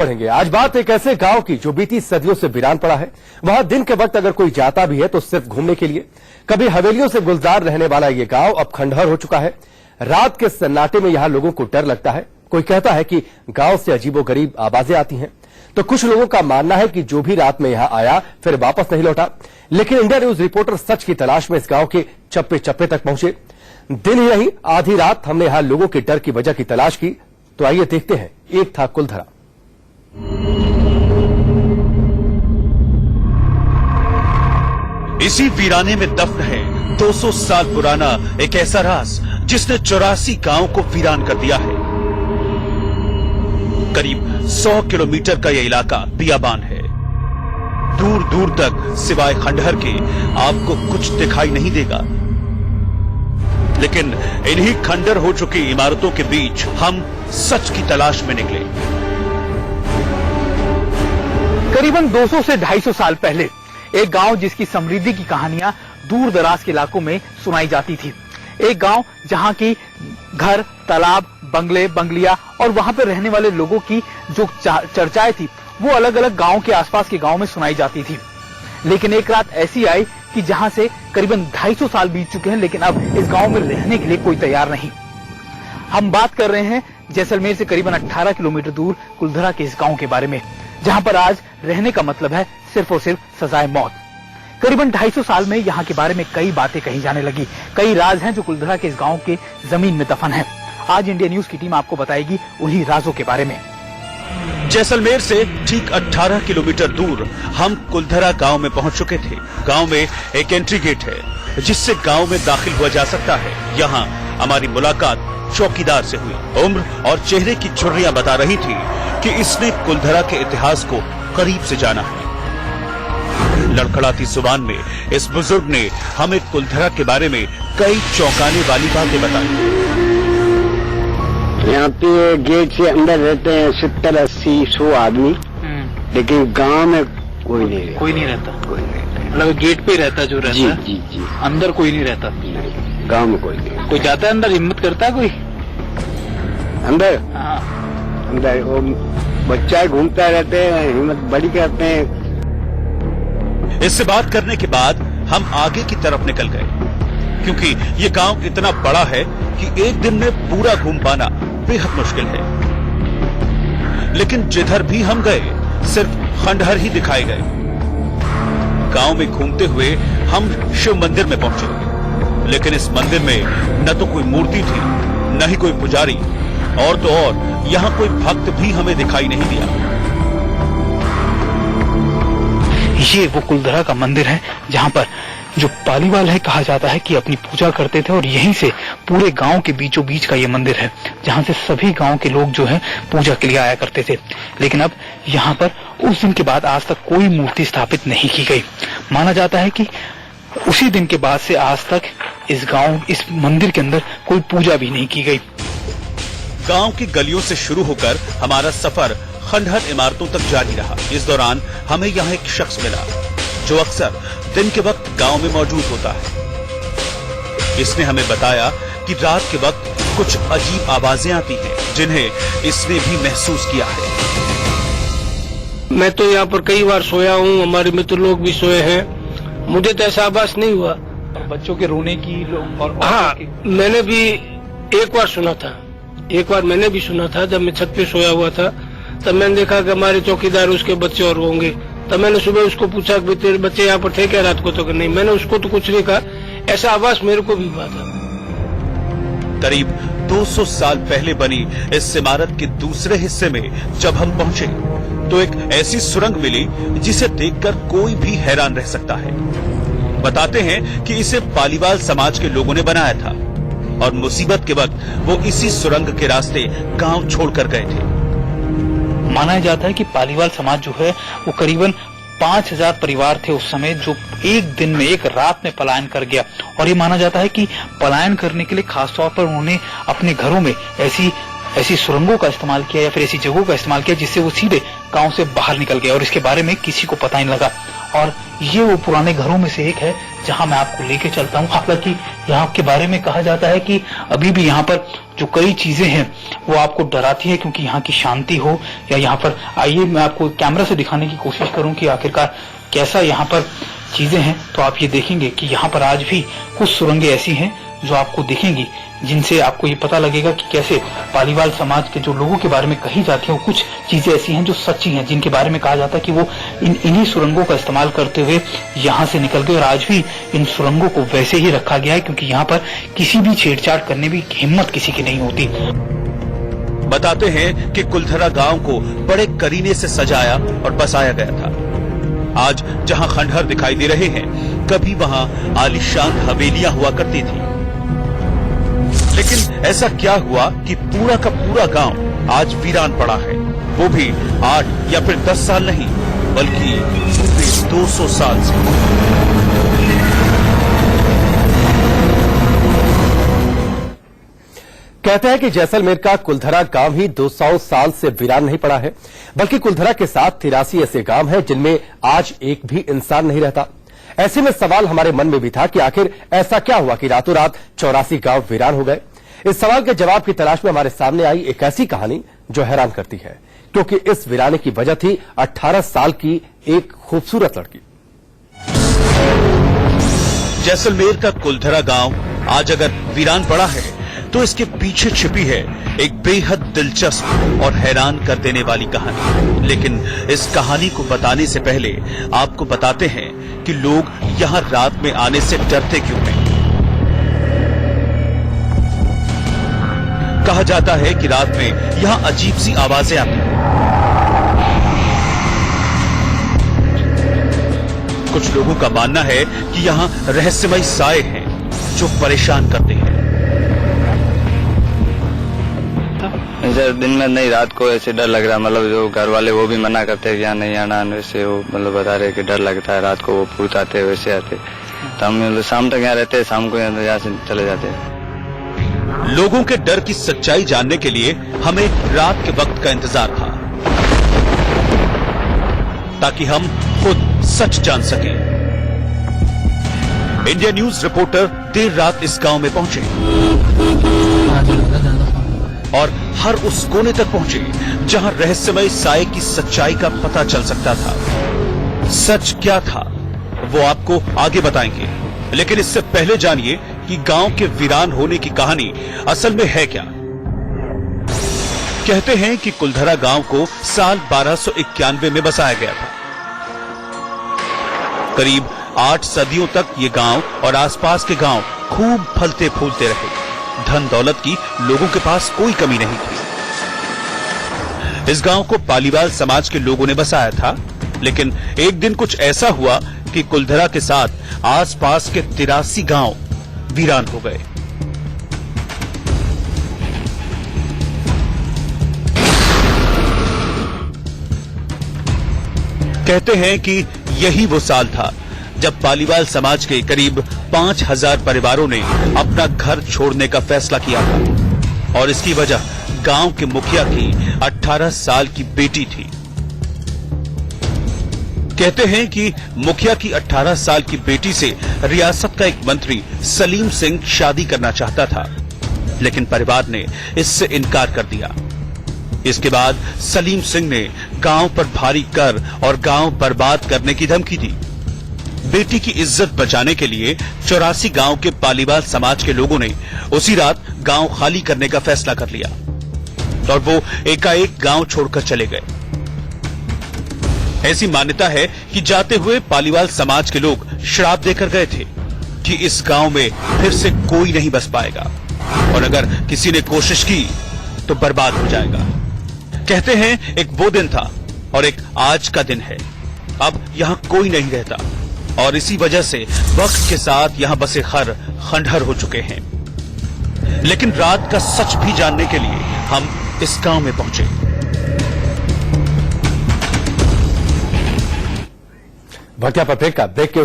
बढ़ेंगे। आज बात एक ऐसे गांव की जो बीती सदियों से वीरान पड़ा है। वहां दिन के वक्त अगर कोई जाता भी है तो सिर्फ घूमने के लिए। कभी हवेलियों से गुलजार रहने वाला ये गांव अब खंडहर हो चुका है। रात के सन्नाटे में यहां लोगों को डर लगता है। कोई कहता है कि गांव से अजीबोगरीब आवाजें आती हैं, तो कुछ लोगों का मानना है कि जो भी रात में यहां आया फिर वापस नहीं लौटा। लेकिन इंडिया न्यूज रिपोर्टर सच की तलाश में इस गांव के चप्पे चप्पे तक पहुंचे। दिन ही नहीं, आधी रात हमने यहां लोगों के डर की वजह की तलाश की। तो आइए देखते हैं। एक था कुलधरा। इसी वीराने में दफन है 200 साल पुराना एक ऐसा राज जिसने 84 गांव को वीरान कर दिया है। करीब 100 किलोमीटर का यह इलाका बियाबान है। दूर दूर तक सिवाय खंडहर के आपको कुछ दिखाई नहीं देगा। लेकिन इन्हीं खंडर हो चुकी इमारतों के बीच हम सच की तलाश में निकले। करीबन 200 से 250 साल पहले एक गांव जिसकी समृद्धि की कहानियां दूर दराज के इलाकों में सुनाई जाती थी। एक गांव जहां की घर, तालाब, बंगले, बंगलिया और वहां पर रहने वाले लोगों की जो चर्चाएं थी वो अलग अलग गांव के आसपास के गांव में सुनाई जाती थी। लेकिन एक रात ऐसी आई कि जहां से करीबन 250 साल बीत चुके हैं, लेकिन अब इस गांव में रहने के लिए कोई तैयार नहीं। हम बात कर रहे हैं जैसलमेर से करीबन 18 किलोमीटर दूर कुलधरा के इस गांव के बारे में, जहां पर आज रहने का मतलब है सिर्फ और सिर्फ सजाए मौत। करीबन 250 साल में यहाँ के बारे में कई बातें कही जाने लगी। कई राज हैं जो कुलधरा के इस गांव के जमीन में दफन है। आज इंडिया न्यूज की टीम आपको बताएगी उन्हीं राजों के बारे में। जैसलमेर से ठीक 18 किलोमीटर दूर हम कुलधरा गांव में पहुंच चुके थे। गांव में एक एंट्री गेट है जिससे गांव में दाखिल हुआ जा सकता है। यहाँ हमारी मुलाकात चौकीदार से हुई। उम्र और चेहरे की झुर्रियां बता रही थी कि इसने कुलधरा के इतिहास को करीब से जाना है। लड़खड़ाती जुबान में इस बुजुर्ग ने हमें कुलधरा के बारे में कई चौंकाने वाली बातें बताई। यहाँ पे गेट से अंदर रहते हैं 70-80-100 आदमी, लेकिन गांव में कोई नहीं रहता। कोई नहीं रहता? कोई नहीं रहता। मतलब गेट पे रहता जो रहता जी, है? जी जी। अंदर कोई नहीं रहता? नहीं, गांव में कोई नहीं। कोई जाता है अंदर? हिम्मत करता है कोई अंदर? हाँ। अंदर वो बच्चा घूमता रहते हैं, हिम्मत बड़ी करते हैं। इससे बात करने के बाद हम आगे की तरफ निकल गए, क्योंकि ये गांव इतना बड़ा है कि एक दिन में पूरा घूम पाना बेहद मुश्किल है। लेकिन जिधर भी हम गए सिर्फ खंडहर ही दिखाए गए। गांव में घूमते हुए हम शिव मंदिर में पहुंचे, लेकिन इस मंदिर में न तो कोई मूर्ति थी, न ही कोई पुजारी, और तो और यहाँ कोई भक्त भी हमें दिखाई नहीं दिया। ये वो कुलधरा का मंदिर है जहां पर जो पालीवाल है कहा जाता है कि अपनी पूजा करते थे, और यहीं से पूरे गांव के बीचों बीच का ये मंदिर है जहां से सभी गांव के लोग जो हैं पूजा के लिए आया करते थे। लेकिन अब यहाँ पर उस दिन के बाद आज तक कोई मूर्ति स्थापित नहीं की गई। माना जाता है कि उसी दिन के बाद से आज तक इस मंदिर के अंदर कोई पूजा भी नहीं की गई। गांव की गलियों से शुरू होकर हमारा सफर खंडहर इमारतों तक जारी रहा। इस दौरान हमें यहाँ एक शख्स मिला जो अक्सर दिन के वक्त गांव में मौजूद होता है। इसने हमें बताया कि रात के वक्त कुछ अजीब आवाजें आती हैं, जिन्हें इसने भी महसूस किया है। मैं तो यहाँ पर कई बार सोया हूँ, हमारे मित्र लोग भी सोए हैं, मुझे तो ऐसा आभास नहीं हुआ। बच्चों के रोने की और हाँ, मैंने भी एक बार सुना था। एक बार मैंने भी सुना था, जब मैं छत पे सोया हुआ था तब मैंने देखा कि हमारे चौकीदार उसके बच्चे और होंगे। तब मैंने सुबह उसको पूछा कि तेरे बच्चे यहाँ पर थे क्या रात को? तो नहीं, मैंने उसको तो कुछ नहीं कहा। ऐसा आवाज मेरे को भी हुआ था। करीब 200 साल पहले बनी इस इमारत के दूसरे हिस्से में जब हम पहुंचे तो एक ऐसी सुरंग मिली जिसे देखकर कोई भी हैरान रह सकता है। बताते हैं कि इसे पालीवाल समाज के लोगों ने बनाया था और मुसीबत के वक्त वो इसी सुरंग के रास्ते गांव छोड़कर गए थे। माना जाता है कि पालीवाल समाज जो है वो करीबन 5000 परिवार थे उस समय, जो एक दिन में, एक रात में पलायन कर गया। और ये माना जाता है कि पलायन करने के लिए खासतौर पर उन्होंने अपने घरों में ऐसी सुरंगों का इस्तेमाल किया या फिर ऐसी जगहों का इस्तेमाल किया जिससे वो सीधे गांव से बाहर निकल गए और इसके बारे में किसी को पता नहीं लगा। और ये वो पुराने घरों में से एक है जहां मैं आपको लेके चलता हूँ। हालांकि यहाँ के बारे में कहा जाता है कि अभी भी यहाँ पर जो कई चीजें हैं वो आपको डराती है, क्योंकि यहाँ की शांति हो या यहाँ पर, आइए मैं आपको कैमरा से दिखाने की कोशिश करूं कि आखिरकार कैसा यहाँ पर चीजें हैं, तो आप ये देखेंगे कि यहाँ पर आज भी कुछ सुरंगें ऐसी हैं जो आपको दिखेंगी, जिनसे आपको ये पता लगेगा कि कैसे पालीवाल समाज के जो लोगों के बारे में कही जाती है, वो कुछ चीजें ऐसी हैं जो सच्ची हैं, जिनके बारे में कहा जाता है कि वो इन्हीं सुरंगों का इस्तेमाल करते हुए यहाँ से निकल गए, और आज भी इन सुरंगों को वैसे ही रखा गया है, क्योंकि यहाँ पर किसी भी छेड़छाड़ करने की हिम्मत किसी की नहीं होती। बताते हैं कि कुलधरा गांव को बड़े करीने से सजाया और बसाया गया था। आज जहां खंडहर दिखाई दे रहे हैं, कभी वहां आलीशान हवेलियां हुआ करती थी। लेकिन ऐसा क्या हुआ कि पूरा का पूरा गांव आज वीरान पड़ा है, वो भी 8 या फिर 10 साल नहीं, बल्कि पूरे 200 साल से। कहते हैं कि जैसलमेर का कुलधरा गांव ही 200 साल से वीरान नहीं पड़ा है, बल्कि कुलधरा के साथ 83 ऐसे गांव हैं जिनमें आज एक भी इंसान नहीं रहता। ऐसे में सवाल हमारे मन में भी था कि आखिर ऐसा क्या हुआ कि रातों रात 84 गांव वीरान हो गए। इस सवाल के जवाब की तलाश में हमारे सामने आई एक ऐसी कहानी जो हैरान करती है, क्योंकि इस वीराने की वजह थी 18 साल की एक खूबसूरत लड़की। जैसलमेर का कुलधरा गांव आज अगर वीरान पड़ा है तो इसके पीछे छिपी है एक बेहद दिलचस्प और हैरान कर देने वाली कहानी। लेकिन इस कहानी को बताने से पहले आपको बताते हैं कि लोग यहां रात में आने से डरते क्यों हैं। कहा जाता है कि रात में यहां अजीब सी आवाजें आती हैं। कुछ लोगों का मानना है कि यहां रहस्यमय साए हैं जो परेशान करते हैं। सर दिन में नहीं, रात को ऐसे डर लग रहा, मतलब जो घर वाले वो भी मना करते हैं कि यहाँ नहीं आना, वैसे वो मतलब बता रहे कि डर लगता है रात को, वो भूत आते वैसे आते। तो हम शाम तक यहाँ रहते हैं, शाम को यहाँ से चले जाते हैं। लोगों के डर की सच्चाई जानने के लिए हमें रात के वक्त का इंतजार था, ताकि हम खुद सच जान सकें। इंडिया न्यूज रिपोर्टर देर रात इस गांव में पहुंचे और हर उस कोने तक पहुंचे जहां रहस्यमय साए की सच्चाई का पता चल सकता था। सच क्या था वो आपको आगे बताएंगे, लेकिन इससे पहले जानिए कि गांव के वीरान होने की कहानी असल में है क्या। कहते हैं कि कुलधरा गांव को साल 1291 में बसाया गया था। करीब 8 सदियों तक ये गांव और आसपास के गांव खूब फलते फूलते रहे। धन दौलत की लोगों के पास कोई कमी नहीं थी। इस गांव को पालीवाल समाज के लोगों ने बसाया था, लेकिन एक दिन कुछ ऐसा हुआ कि कुलधरा के साथ आसपास के 83 गांव वीरान हो गए। कहते हैं कि यही वो साल था जब पालीवाल समाज के करीब 5000 परिवारों ने अपना घर छोड़ने का फैसला किया था, और इसकी वजह गांव के मुखिया की 18 साल की बेटी थी। कहते हैं कि मुखिया की 18 साल की बेटी से रियासत का एक मंत्री सलीम सिंह शादी करना चाहता था, लेकिन परिवार ने इससे इनकार कर दिया। इसके बाद सलीम सिंह ने गांव पर भारी कर और गांव बर्बाद करने की धमकी दी। बेटी की इज्जत बचाने के लिए 84 गांव के पालीवाल समाज के लोगों ने उसी रात गांव खाली करने का फैसला कर लिया और वो एकाएक गांव छोड़कर चले गए। ऐसी मान्यता है कि जाते हुए पालीवाल समाज के लोग श्राप देकर गए थे कि इस गांव में फिर से कोई नहीं बस पाएगा, और अगर किसी ने कोशिश की तो बर्बाद हो जाएगा। कहते हैं एक वो दिन था और एक आज का दिन है। अब यहां कोई नहीं रहता, और इसी वजह से वक्त के साथ यहां बसे घर खंडहर हो चुके हैं। लेकिन रात का सच भी जानने के लिए हम इस गांव में पहुंचे। भटिया पर ब्रेक के उस